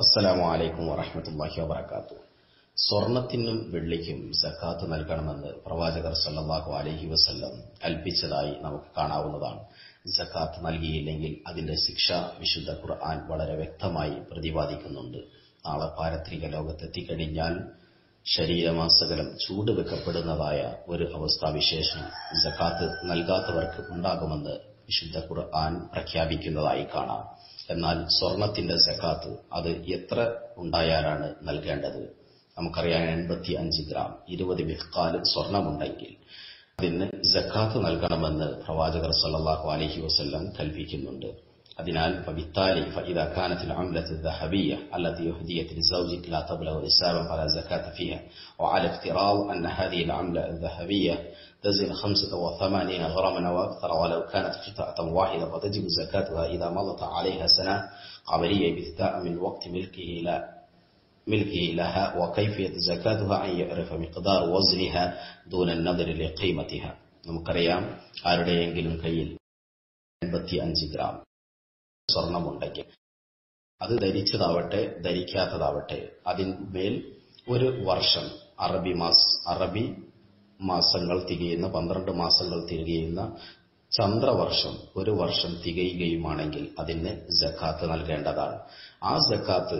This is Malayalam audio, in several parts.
അസ്സലാമു അലൈക്കും വറഹ്മത്തുള്ളാഹി വബറകാതുഹു. സ്വർണത്തിനും വെള്ളിക്കും സക്കാത്ത് നൽകണമെന്ന് പ്രവാചകർ സല്ലല്ലാഹു അലൈഹി വസല്ലം കൽപ്പിച്ചതായി നമുക്ക് കാണാവുന്നതാണ്. സക്കാത്ത് നൽകിയില്ലെങ്കിൽ അതിന്റെ ശിക്ഷ വിശുദ്ധ ഖുർആൻ വളരെ വ്യക്തമായി പ്രതിപാദിക്കുന്നുണ്ട്. നാളെ പാരത്രിക ലോകത്തെത്തിക്കഴിഞ്ഞാൽ ശരീരമാസകലം ചൂടുവെക്കപ്പെടുന്നതായ ഒരു അവസ്ഥാവിശേഷം സക്കാത്ത് നൽകാത്തവർക്ക് ഉണ്ടാകുമെന്ന് വിശുദ്ധ ഖുർആൻ പ്രഖ്യാപിക്കുന്നതായി കാണാം. എന്നാൽ സ്വർണത്തിന്റെ സക്കാത്ത് അത് എത്ര ഉണ്ടായാലാണ് നൽകേണ്ടത്? നമുക്കറിയാം, 85 ഗ്രാം 20 മിഖ്കാൽ സ്വർണമുണ്ടെങ്കിൽ അതിന് സക്കാത്ത് നൽകണമെന്ന് പ്രവാചകർ സല്ലല്ലാഹു അലൈഹി വസല്ലം കൽപ്പിക്കുന്നുണ്ട്. അതിനാൽ فبالتالي فإذا كانت العملة الذهبية التي أهديت لزوجك لا تبلغ نصابا فلا زكاة فيها، وعلى افتراض أن هذه العملة الذهبية تزن 85 غراما أو أكثر ولو كانت قطعة واحدة فتجب زكاتها إذا مضت عليها سنة قمرية ابتداء من وقت ملكه لها. وكيفية زكاتها أن يعرف مقدار وزنها دون النظر لقيمتها. നമുക്കറിയാം, ആരുടെയെങ്കിലും കയ്യിൽ 85 ഗ്രാം സ്വർണമുണ്ടെങ്കിൽ അത് ധരിച്ചതാവട്ടെ ധരിക്കാത്തതാവട്ടെ അതിന്മേൽ ഒരു വർഷം അറബി മാസങ്ങൾ തികയുന്ന 12 മാസങ്ങൾ തികയുന്ന ചന്ദ്രവർഷം ഒരു വർഷം തികയുകയുമാണെങ്കിൽ അതിന് സക്കാത്ത് നൽകേണ്ടതാണ്. ആ സക്കാത്ത്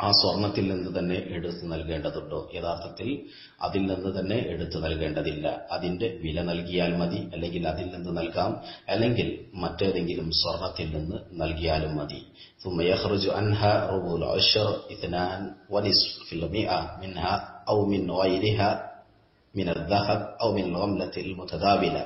ആ സ്വർണത്തിൽ നിന്ന് തന്നെ എടുത്തു നൽകേണ്ടതുണ്ടോ? യഥാർത്ഥത്തിൽ അതിൽ നിന്ന് തന്നെ എടുത്തു നൽകേണ്ടതില്ല. അതിന്റെ വില നൽകിയാൽ മതി, അല്ലെങ്കിൽ അതിൽ നിന്ന് നൽകാം, അല്ലെങ്കിൽ മറ്റേതെങ്കിലും സ്വർണത്തിൽ നിന്ന് നൽകിയാലും മതി. ثم يخرج عنها ربع العشر 2.5% منها أو من غيرها من الذهب أو من الغملة المتداولة.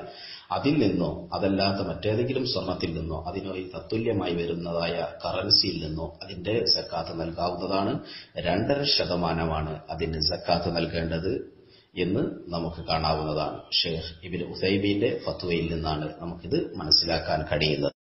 അതിൽ നിന്നോ അതല്ലാത്ത മറ്റേതെങ്കിലും സ്വർണത്തിൽ നിന്നോ അതിനോട് തത്തുല്യമായി വരുന്നതായ കറൻസിയിൽ നിന്നോ അതിന്റെ സക്കാത്ത് നൽകാവുന്നതാണ്. 2.5% അതിന് സക്കാത്ത് നൽകേണ്ടത് എന്ന് നമുക്ക് കാണാവുന്നതാണ്. ഷെയ്ഖ് ഇബ്നു ഉസൈമീന്റെ ഫത്വയിൽ നിന്നാണ് നമുക്കിത് മനസ്സിലാക്കാൻ കഴിയുന്നത്.